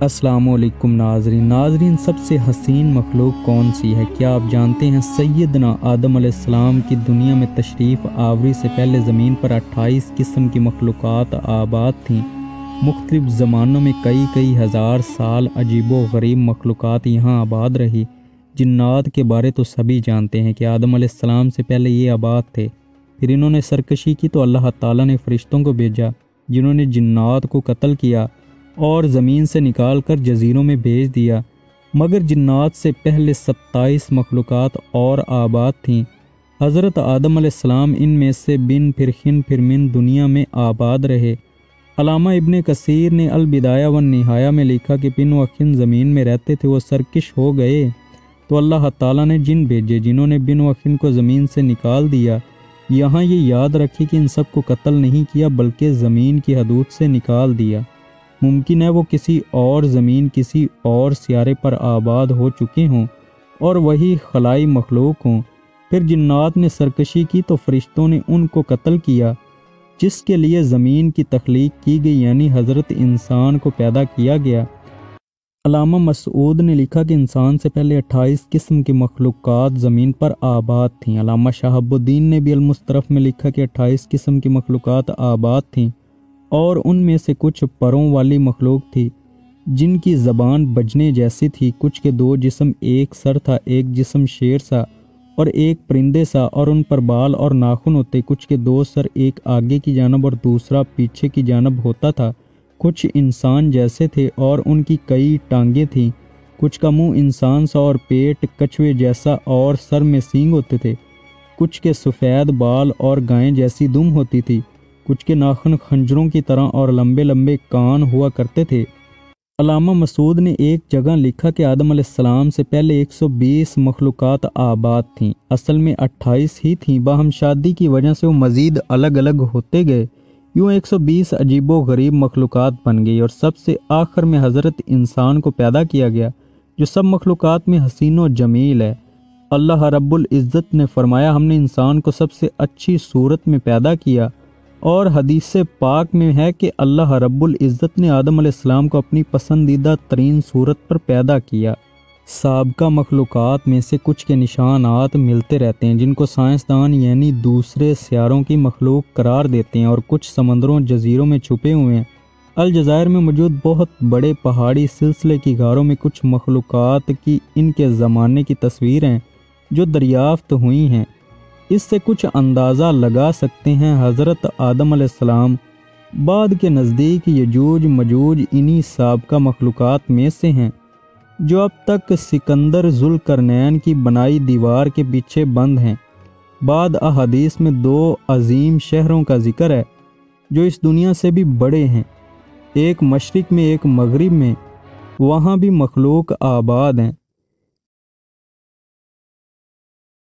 السلام علیکم ناظرین سب سے حسین مخلوق کون سی ہے؟ کیا آپ جانتے ہیں سیدنا آدم علیہ السلام کی دنیا میں تشریف آوری سے پہلے زمین پر 28 قسم کی مخلوقات آباد تھیں۔ مختلف زمانوں میں کئی ہزار سال عجیب و غریب مخلوقات یہاں آباد رہی۔ جنات کے بارے تو سبھی جانتے ہیں کہ آدم علیہ السلام سے پہلے یہ آباد تھے، پھر انہوں نے سرکشی کی تو اللہ تعالیٰ نے فرشتوں کو بھیجا جنہوں نے جنات کو قتل کیا اور زمین سے نکال کر جزیروں میں بھیج دیا، مگر جنات سے پہلے 27 مخلوقات اور آباد تھیں۔ حضرت آدم علیہ السلام ان میں سے بن پھر من دنیا میں آباد رہے۔ علامہ ابن کثیر نے البدایہ والنہایہ میں لکھا کہ بن و خن زمین میں رہتے تھے، وہ سرکش ہو گئے تو اللہ تعالیٰ نے جن بھیجے جنہوں نے بن و خن کو زمین سے نکال دیا۔ یہاں یہ یاد رکھے کہ ان سب کو قتل نہیں کیا بلکہ زمین کی حدود سے نکال دیا۔ ممکن ہے وہ کسی اور زمین کسی اور سیارے پر آباد ہو چکے ہوں اور وہی خلائی مخلوق ہوں۔ پھر جنات نے سرکشی کی تو فرشتوں نے ان کو قتل کیا، جس کے لیے زمین کی تخلیق کی گئی، یعنی حضرت انسان کو پیدا کیا گیا۔ علامہ مسعود نے لکھا کہ انسان سے پہلے 28 قسم کی مخلوقات زمین پر آباد تھیں۔ علامہ شہاب الدین نے بھی المصطرف میں لکھا کہ 28 قسم کی مخلوقات آباد تھیں، اور ان میں سے کچھ پروں والی مخلوق تھی جن کی زبان بجنے جیسی تھی، کچھ کے 2 جسم، ایک سر تھا، ایک جسم شیر سا اور ایک پرندے سا، اور ان پر بال اور ناخن ہوتے، کچھ کے 2 سر، ایک آگے کی جانب اور دوسرا پیچھے کی جانب ہوتا تھا، کچھ انسان جیسے تھے اور ان کی کئی ٹانگیں تھیں، کچھ کا منہ انسان سا اور پیٹ کچھوے جیسا اور سر میں سینگ ہوتے تھے، کچھ کے سفید بال اور گائیں جیسی دم ہوتی تھی، کچھ کے ناخن خنجروں کی طرح اور لمبے لمبے کان ہوا کرتے تھے۔ علامہ مسعود نے ایک جگہ لکھا کہ آدم علیہ السلام سے پہلے 120 مخلوقات آباد تھیں، اصل میں 28 ہی تھیں، باہم شادی کی وجہ سے وہ مزید الگ الگ ہوتے گئے، یوں 120 عجیب و غریب مخلوقات بن گئی، اور سب سے آخر میں حضرت انسان کو پیدا کیا گیا جو سب مخلوقات میں حسین و جمیل ہے۔ اللہ رب العزت نے فرمایا، ہم نے انسان کو سب سے اچھی صورت میں پیدا کیا، اور حدیث پاک میں ہے کہ اللہ رب العزت نے آدم علیہ السلام کو اپنی پسندیدہ ترین صورت پر پیدا کیا۔ سابقہ مخلوقات میں سے کچھ کے نشانات ملتے رہتے ہیں جن کو سائنسدان یعنی دوسرے سیاروں کی مخلوق قرار دیتے ہیں، اور کچھ سمندروں جزیروں میں چھپے ہوئے ہیں۔ الجزائر میں موجود بہت بڑے پہاڑی سلسلے کی غاروں میں کچھ مخلوقات کی ان کے زمانے کی تصویریں جو دریافت ہوئی ہیں، اس سے کچھ اندازہ لگا سکتے ہیں حضرت آدم علیہ السلام بعد کے نزدیک یجوج مجوج انہی سابقہ مخلوقات میں سے ہیں جو اب تک سکندر ذوالقرنین کی بنائی دیوار کے پیچھے بند ہیں۔ بعد احادیث میں 2 عظیم شہروں کا ذکر ہے جو اس دنیا سے بھی بڑے ہیں، ایک مشرق میں ایک مغرب میں، وہاں بھی مخلوق آباد ہیں۔